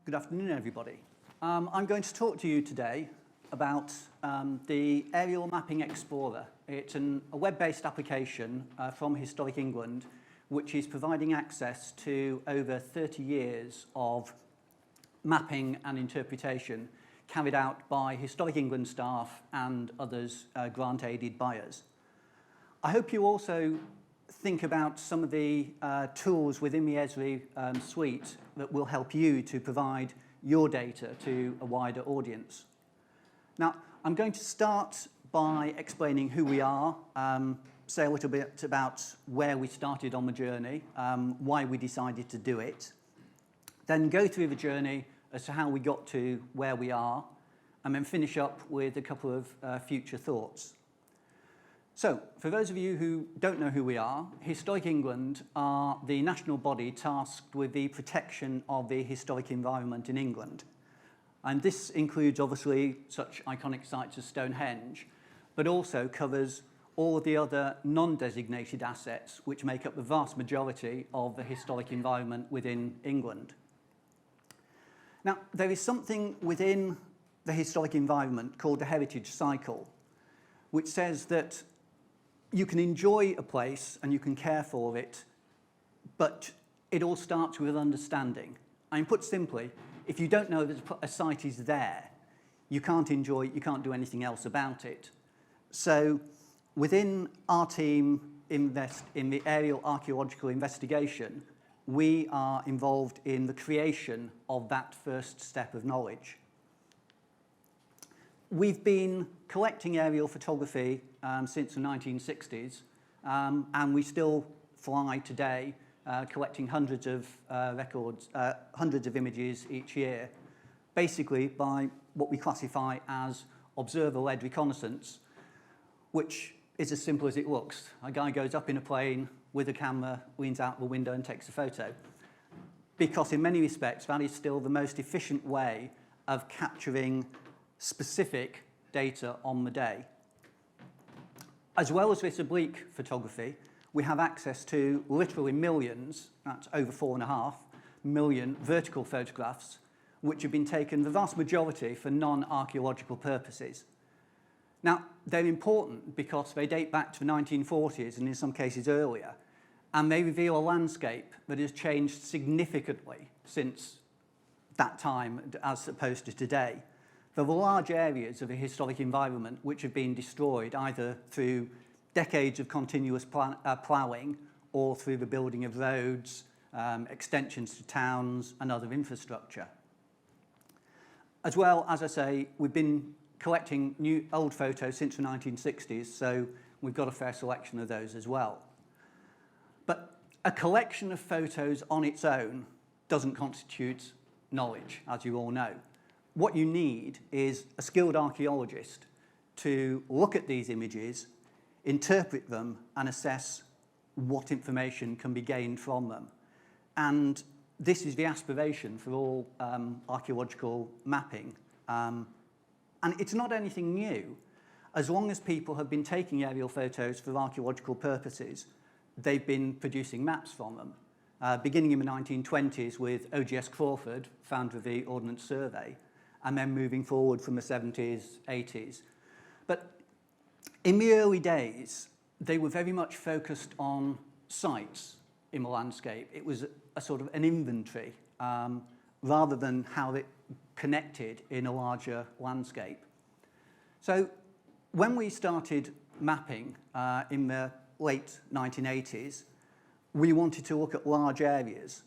Good afternoon, everybody. I'm going to talk to you today about the Aerial Mapping Explorer. It's a web-based application from Historic England, which is providing access to over 30 years of mapping and interpretation carried out by Historic England staff and others grant-aided by us. I hope you also think about some of the tools within the Esri suite that will help you to provide your data to a wider audience. Now, I'm going to start by explaining who we are, say a little bit about where we started on the journey, why we decided to do it, then go through the journey as to how we got to where we are, and then finish up with a couple of future thoughts. So, for those of you who don't know who we are, Historic England are the national body tasked with the protection of the historic environment in England. And this includes, obviously, such iconic sites as Stonehenge, but also covers all of the other non-designated assets which make up the vast majority of the historic environment within England. Now, there is something within the historic environment called the heritage cycle, which says that you can enjoy a place and you can care for it, but it all starts with understanding. I mean, put simply, if you don't know that a site is there, you can't enjoy it, you can't do anything else about it. So within our team in the Aerial Archaeological Investigation, we are involved in the creation of that first step of knowledge. We've been collecting aerial photography since the 1960s, and we still fly today, collecting hundreds of records, hundreds of images each year, basically by what we classify as observer-led reconnaissance, which is as simple as it looks. A guy goes up in a plane with a camera, leans out the window and takes a photo. Because in many respects, that is still the most efficient way of capturing specific data on the day. As well as this oblique photography, we have access to literally millions, that's over 4.5 million vertical photographs, which have been taken, the vast majority, for non-archaeological purposes. Now, they're important because they date back to the 1940s and in some cases earlier, and they reveal a landscape that has changed significantly since that time as opposed to today. There were large areas of a historic environment which have been destroyed either through decades of continuous ploughing or through the building of roads, extensions to towns and other infrastructure. As well, as I say, we've been collecting old photos since the 1960s, so we've got a fair selection of those as well. But a collection of photos on its own doesn't constitute knowledge, as you all know. What you need is a skilled archaeologist to look at these images, interpret them, and assess what information can be gained from them. And this is the aspiration for all archaeological mapping. And it's not anything new. As long as people have been taking aerial photos for archaeological purposes, they've been producing maps from them, beginning in the 1920s with O.G.S. Crawford, founder of the Ordnance Survey, and then moving forward from the 70s, 80s. But in the early days, they were very much focused on sites in the landscape. It was a sort of an inventory, rather than how it connected in a larger landscape. So when we started mapping in the late 1980s, we wanted to look at large areas.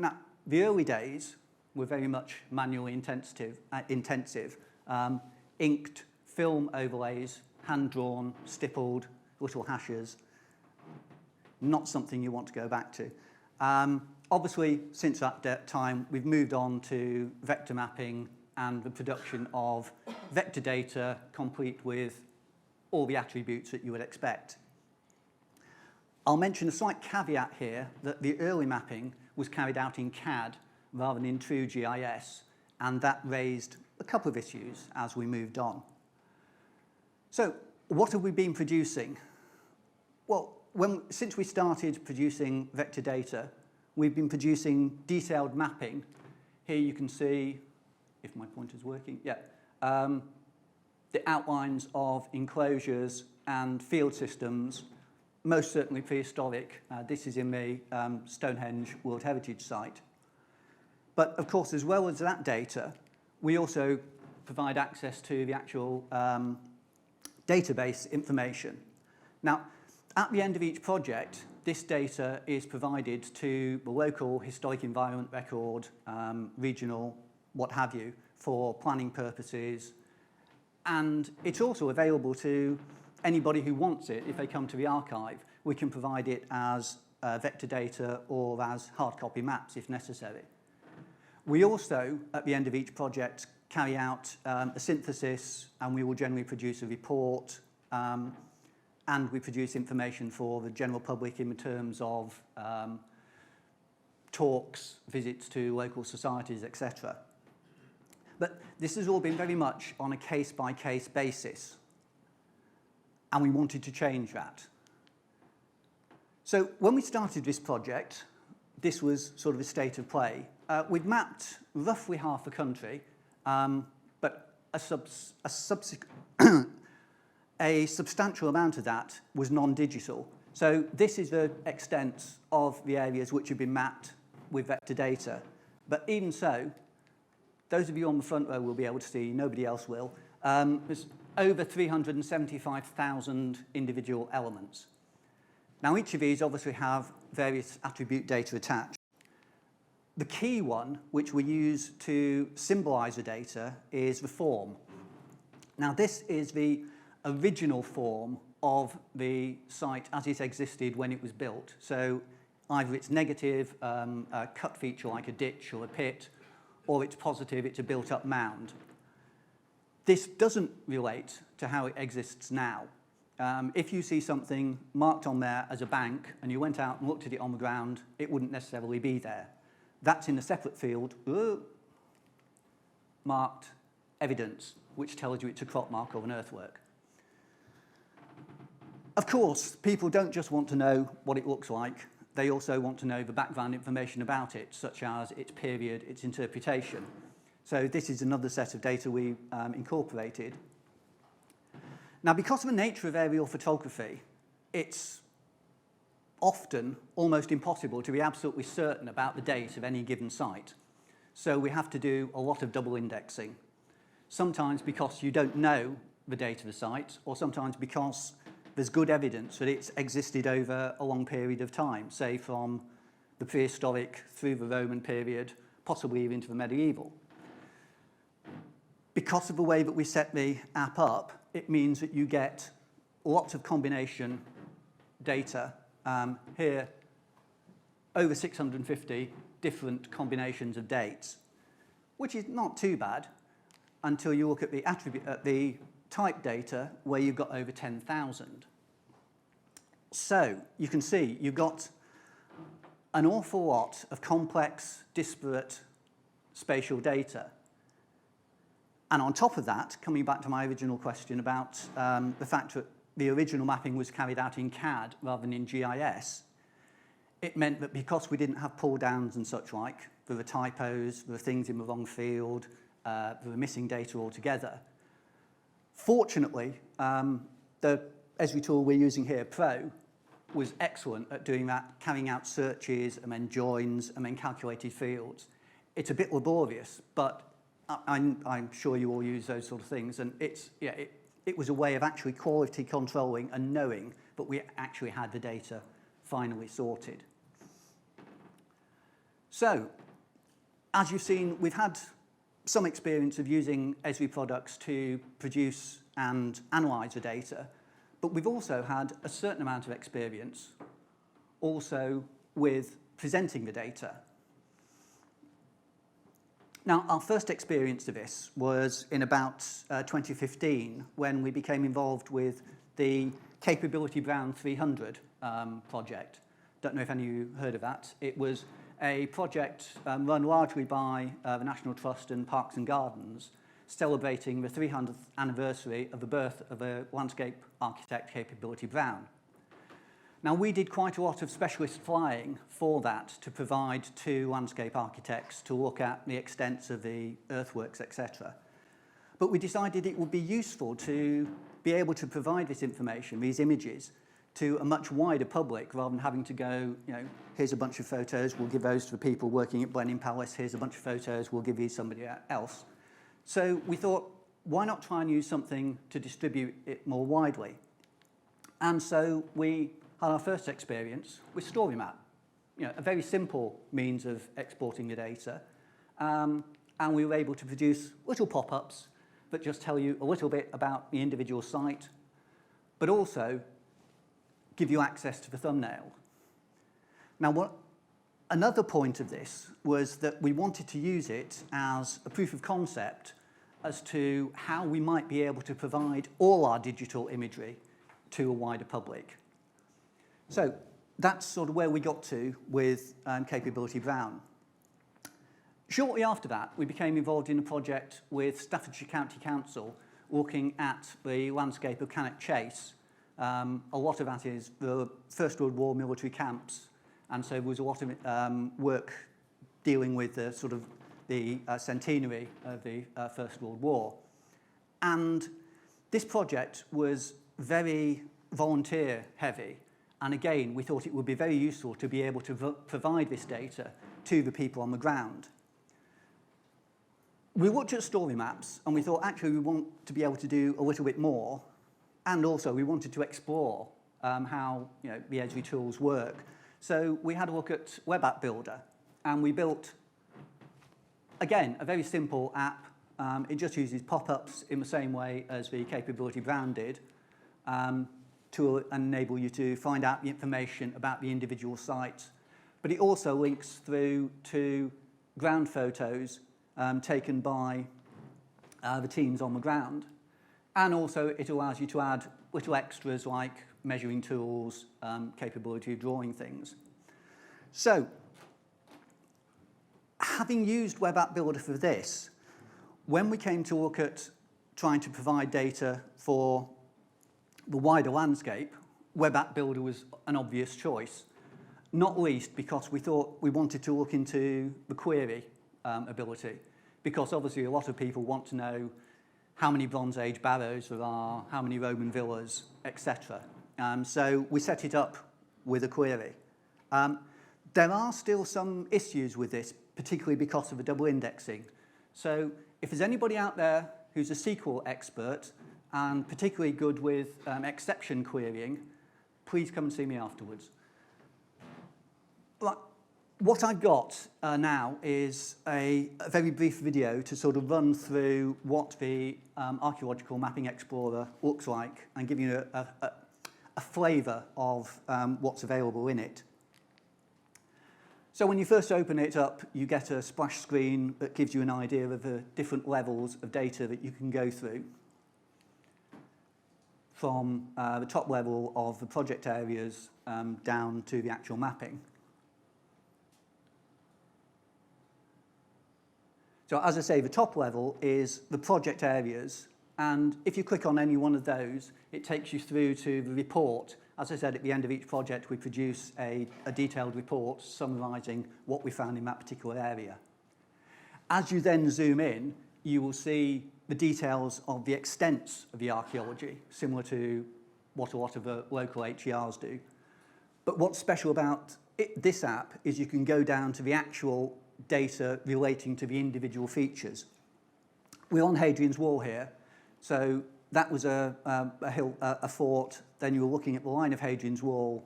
Now, the early days were very much manually intensive, inked film overlays, hand-drawn, stippled, little hashes. Not something you want to go back to. Obviously, since that time, we've moved on to vector mapping and the production of vector data complete with all the attributes that you would expect. I'll mention a slight caveat here that the early mapping was carried out in CAD rather than in true GIS, and that raised a couple of issues as we moved on. So, what have we been producing? Well, since we started producing vector data, we've been producing detailed mapping Here you can see, if my pointer's working, yeah, the outlines of enclosures and field systems, most certainly prehistoric. This is in the Stonehenge World Heritage Site. But of course, as well as that data, we also provide access to the actual database information. Now, at the end of each project, this data is provided to the local historic environment record, regional, what have you, for planning purposes. And it's also available to anybody who wants it. If they come to the archive, we can provide it as vector data or as hard copy maps if necessary. We also, at the end of each project, carry out a synthesis, and we will generally produce a report, and we produce information for the general public in terms of talks, visits to local societies, etc. But this has all been very much on a case-by-case basis, and we wanted to change that. So when we started this project, this was sort of a state of play. We'd mapped roughly half the country, but a substantial amount of that was non-digital. So this is the extent of the areas which have been mapped with vector data. But even so, those of you on the front row will be able to see, nobody else will, there's over 375,000 individual elements. Now, each of these obviously have various attribute data attached. The key one, which we use to symbolize the data, is the form. Now, this is the original form of the site as it existed when it was built. So either it's negative, a cut feature like a ditch or a pit, or it's positive, it's a built-up mound. This doesn't relate to how it exists now. If you see something marked on there as a bank and you went out and looked at it on the ground, it wouldn't necessarily be there. That's in a separate field, marked evidence, which tells you it's a crop mark or an earthwork. Of course, people don't just want to know what it looks like. They also want to know the background information about it, such as its period, its interpretation. So this is another set of data we incorporated. Now, because of the nature of aerial photography, it's often almost impossible to be absolutely certain about the date of any given site. So we have to do a lot of double indexing. Sometimes because you don't know the date of the site, or sometimes because there's good evidence that it's existed over a long period of time, say from the prehistoric through the Roman period, possibly even into the medieval. Because of the way that we set the app up, it means that you get lots of combination data. Here, over 650 different combinations of dates, which is not too bad until you look at the the type data where you've got over 10,000. So you can see you've got an awful lot of complex, disparate spatial data. And on top of that, coming back to my original question about the fact that the original mapping was carried out in CAD rather than in GIS, it meant that because we didn't have pull downs and such like, there were typos, there were things in the wrong field, there were missing data altogether. Fortunately, the Esri tool we're using here, Pro, was excellent at doing that, carrying out searches and then joins and then calculated fields. It's a bit laborious, but I'm sure you all use those sort of things, and it was a way of actually quality controlling and knowing that we actually had the data finally sorted. So, as you've seen, we've had some experience of using Esri products to produce and analyze the data, but we've also had a certain amount of experience also with presenting the data. Now, our first experience of this was in about 2015 when we became involved with the Capability Brown 300 project. Don't know if any of you heard of that. It was a project run largely by the National Trust and Parks and Gardens, celebrating the 300th anniversary of the birth of a landscape architect, Capability Brown. Now, we did quite a lot of specialist flying for that to provide to landscape architects to look at the extents of the earthworks, etc. But we decided it would be useful to be able to provide this information, these images, to a much wider public rather than having to go, here's a bunch of photos, we'll give those to the people working at Blenheim Palace, here's a bunch of photos, we'll give these to somebody else. So we thought, why not try and use something to distribute it more widely? And so we had our first experience with StoryMap, a very simple means of exporting the data. And we were able to produce little pop-ups that just tell you a little bit about the individual site, but also give you access to the thumbnail. Now, another point of this was that we wanted to use it as a proof of concept as to how we might be able to provide all our digital imagery to a wider public. So that's sort of where we got to with Capability Brown. Shortly after that, we became involved in a project with Staffordshire County Council looking at the landscape of Cannock Chase. A lot of that is the First World War military camps, and so there was a lot of work dealing with the sort of the centenary of the First World War. And this project was very volunteer heavy. And again, we thought it would be very useful to be able to provide this data to the people on the ground. We looked at story maps and we thought, actually, we want to be able to do a little bit more. And also, we wanted to explore how the Esri tools work. So we had a look at Web App Builder, and we built, again, a very simple app. It just uses pop-ups in the same way as the Capability Brown did, to enable you to find out the information about the individual site. But it also links through to ground photos taken by the teams on the ground. And also it allows you to add little extras like measuring tools, capability of drawing things. So, having used Web App Builder for this, when we came to look at trying to provide data for the wider landscape, Web App Builder was an obvious choice, not least because we thought we wanted to look into the query ability, because obviously a lot of people want to know how many Bronze Age barrows there are, how many Roman villas, etc. So we set it up with a query. There are still some issues with this, particularly because of the double indexing. So if there's anybody out there who's a SQL expert and particularly good with exception querying, please come and see me afterwards. What I've got now is a very brief video to sort of run through what the Archaeological Mapping Explorer looks like and give you a flavour of what's available in it. So when you first open it up, you get a splash screen that gives you an idea of the different levels of data that you can go through, from the top level of the project areas down to the actual mapping. So as I say, the top level is the project areas, and if you click on any one of those, it takes you through to the report. As I said, at the end of each project, we produce a detailed report summarising what we found in that particular area. As you then zoom in, you will see the details of the extents of the archaeology, similar to what a lot of the local HERs do. But what's special about this app is you can go down to the actual data relating to the individual features. We're on Hadrian's Wall here, so that was a fort. Then you were looking at the line of Hadrian's Wall,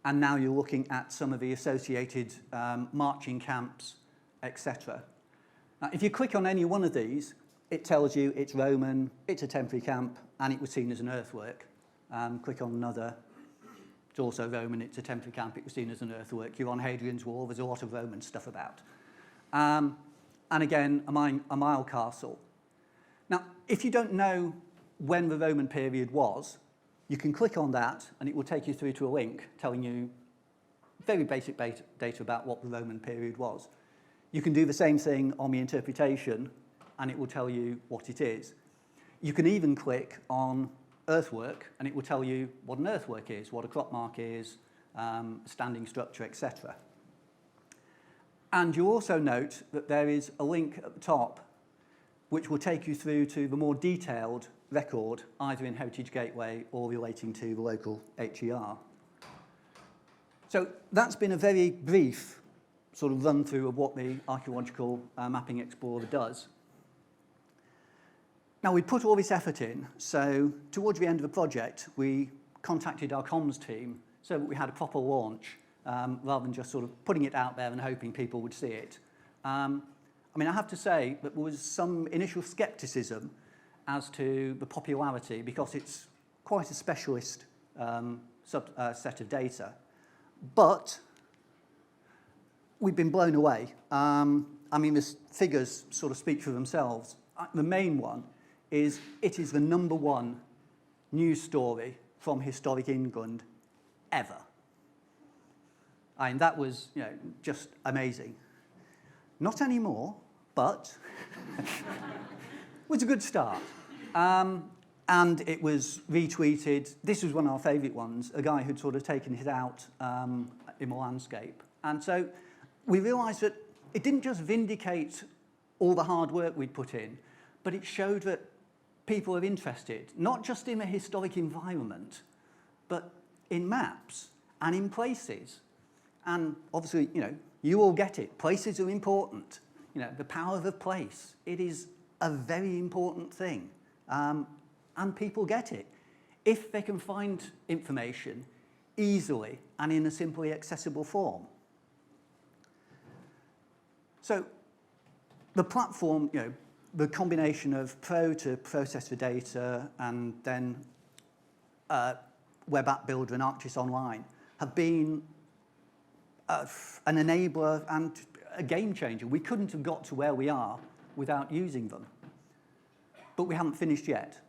and now you're looking at some of the associated marching camps, etc. Now, if you click on any one of these, it tells you it's Roman, it's a temporary camp, and it was seen as an earthwork. Click on another. It's also Roman, it's a temporary camp, it was seen as an earthwork. You're on Hadrian's Wall, there's a lot of Roman stuff about. And again, a mile castle. Now, if you don't know when the Roman period was, you can click on that and it will take you through to a link telling you very basic data about what the Roman period was. You can do the same thing on the interpretation and it will tell you what it is. You can even click on earthwork, and it will tell you what an earthwork is, what a crop mark is, a standing structure, etc. And you'll also note that there is a link at the top which will take you through to the more detailed record, either in Heritage Gateway or relating to the local HER. So that's been a very brief sort of run through of what the Archaeological Mapping Explorer does. Now, we put all this effort in, so towards the end of the project, we contacted our comms team so that we had a proper launch, rather than just sort of putting it out there and hoping people would see it. I mean, I have to say that there was some initial skepticism as to the popularity because it's quite a specialist set of data. But we've been blown away. I mean, the figures sort of speak for themselves. The main one is it is the #1 news story from historic England ever. I mean, that was, just amazing. Not anymore, but it was a good start. And it was retweeted. This was one of our favourite ones, a guy who'd sort of taken it out in the landscape. And so we realised that it didn't just vindicate all the hard work we'd put in, but it showed that people are interested, not just in a historic environment, but in maps and in places. And obviously, you all get it. Places are important. The power of a place. It is a very important thing. And people get it. If they can find information easily and in a simply accessible form. So the platform, the combination of Pro to process the data and then Web App Builder and ArcGIS Online have been an enabler and a game changer. We couldn't have got to where we are without using them. But we haven't finished yet.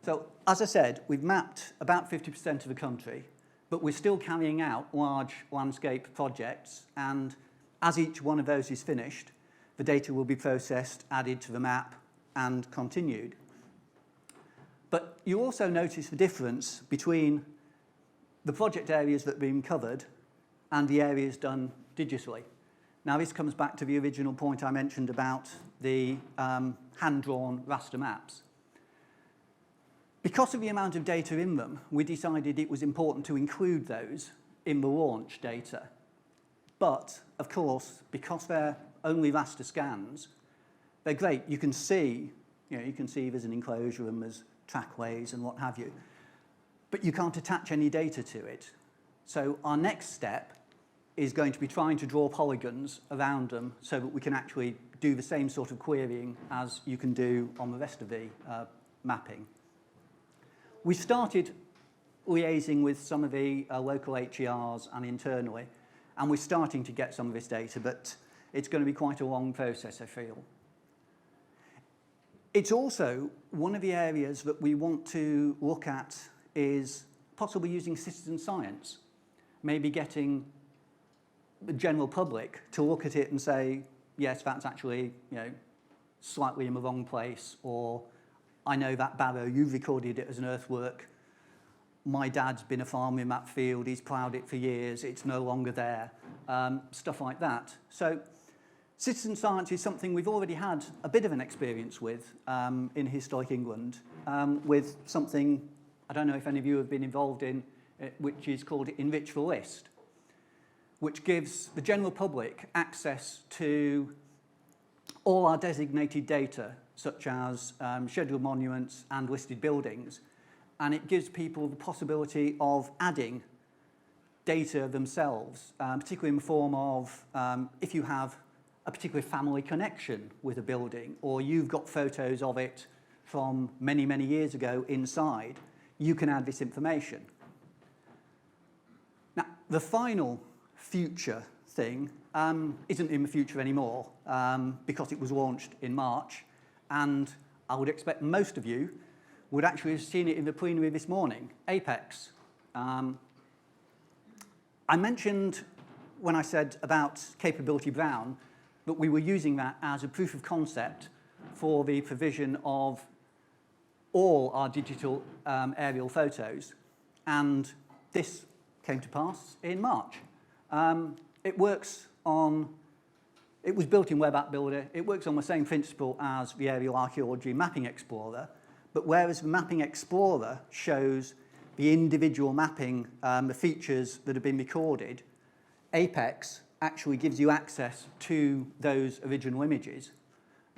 So, as I said, we've mapped about 50% of the country, but we're still carrying out large landscape projects, and as each one of those is finished, the data will be processed, added to the map, and continued. But you also notice the difference between the project areas that have been covered and the areas done digitally. Now, this comes back to the original point I mentioned about the hand-drawn raster maps. Because of the amount of data in them, we decided it was important to include those in the launch data. But, of course, because they're only raster scans, they're great. You can see there's an enclosure and there's trackways and what have you. But you can't attach any data to it. So our next step is going to be trying to draw polygons around them so that we can actually do the same sort of querying as you can do on the rest of the mapping. We started liaising with some of the local HERs and internally, and we're starting to get some of this data, but it's going to be quite a long process, I feel. It's also one of the areas that we want to look at is possibly using citizen science, maybe getting the general public to look at it and say, yes, that's actually slightly in the wrong place, or I know that barrow, you've recorded it as an earthwork. My dad's been a farmer in that field, he's ploughed it for years, it's no longer there, stuff like that. So citizen science is something we've already had a bit of an experience with in historic England, with something, I don't know if any of you have been involved in, which is called Enrich the List, which gives the general public access to all our designated data, such as scheduled monuments and listed buildings, and it gives people the possibility of adding data themselves, particularly in the form of if you have a particular family connection with a building, or you've got photos of it from many, many years ago inside, you can add this information. Now, the final future thing isn't in the future anymore because it was launched in March, and I would expect most of you would actually have seen it in the plenary this morning, Apex. I mentioned when I said about Capability Brown that we were using that as a proof of concept for the provision of all our digital aerial photos. And this came to pass in March. It was built in Web App Builder. It works on the same principle as the Aerial Archaeology Mapping Explorer, but whereas the Mapping Explorer shows the individual mapping, the features that have been recorded, Apex actually gives you access to those original images.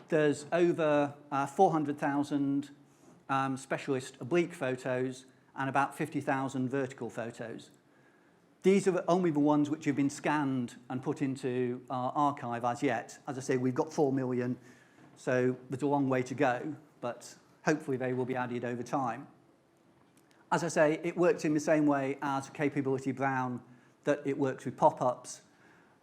There's over 400,000 specialist oblique photos and about 50,000 vertical photos. These are only the ones which have been scanned and put into our archive as yet. As I say, we've got 4 million, so there's a long way to go, but hopefully they will be added over time. As I say, it works in the same way as Capability Brown, that it works with pop-ups,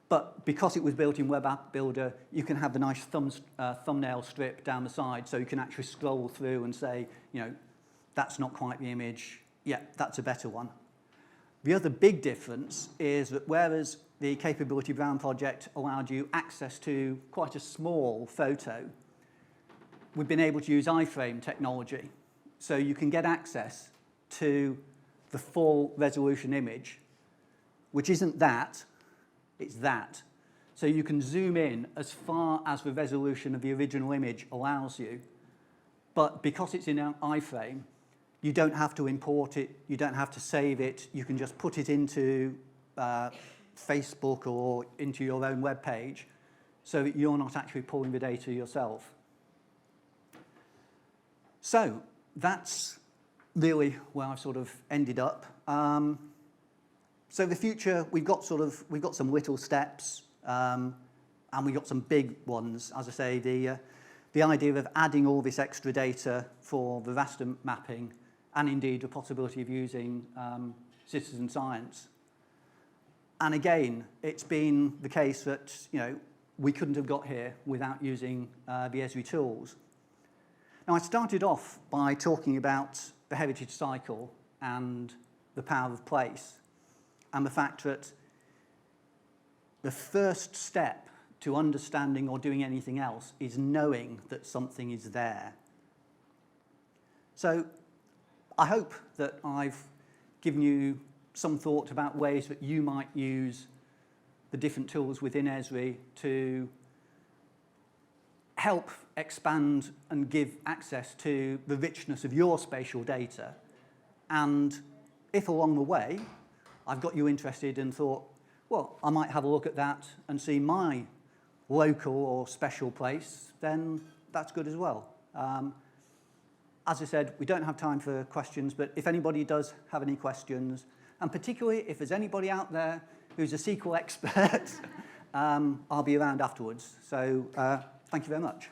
but because it was built in Web App Builder, you can have the nice thumbnail strip down the side, so you can actually scroll through and say, you know, that's not quite the image, yeah, that's a better one. The other big difference is that whereas the Capability Brown project allowed you access to quite a small photo, we've been able to use iframe technology. So you can get access to the full resolution image, which isn't that, it's that. So you can zoom in as far as the resolution of the original image allows you, but because it's in an iframe, you don't have to import it, you don't have to save it, you can just put it into Facebook or into your own web page so that you're not actually pulling the data yourself. So that's really where I've sort of ended up. So the future, we've got some little steps and we've got some big ones. As I say, the idea of adding all this extra data for the raster mapping, and indeed the possibility of using citizen science. And again, it's been the case that, you know, we couldn't have got here without using the Esri tools. Now, I started off by talking about the heritage cycle and the power of place, and the fact that the first step to understanding or doing anything else is knowing that something is there. So I hope that I've given you some thought about ways that you might use the different tools within Esri to help expand and give access to the richness of your spatial data. And if along the way I've got you interested and thought, well, I might have a look at that and see my local or special place, then that's good as well. As I said, we don't have time for questions, but if anybody does have any questions, and particularly if there's anybody out there who's a SQL expert, I'll be around afterwards. So thank you very much.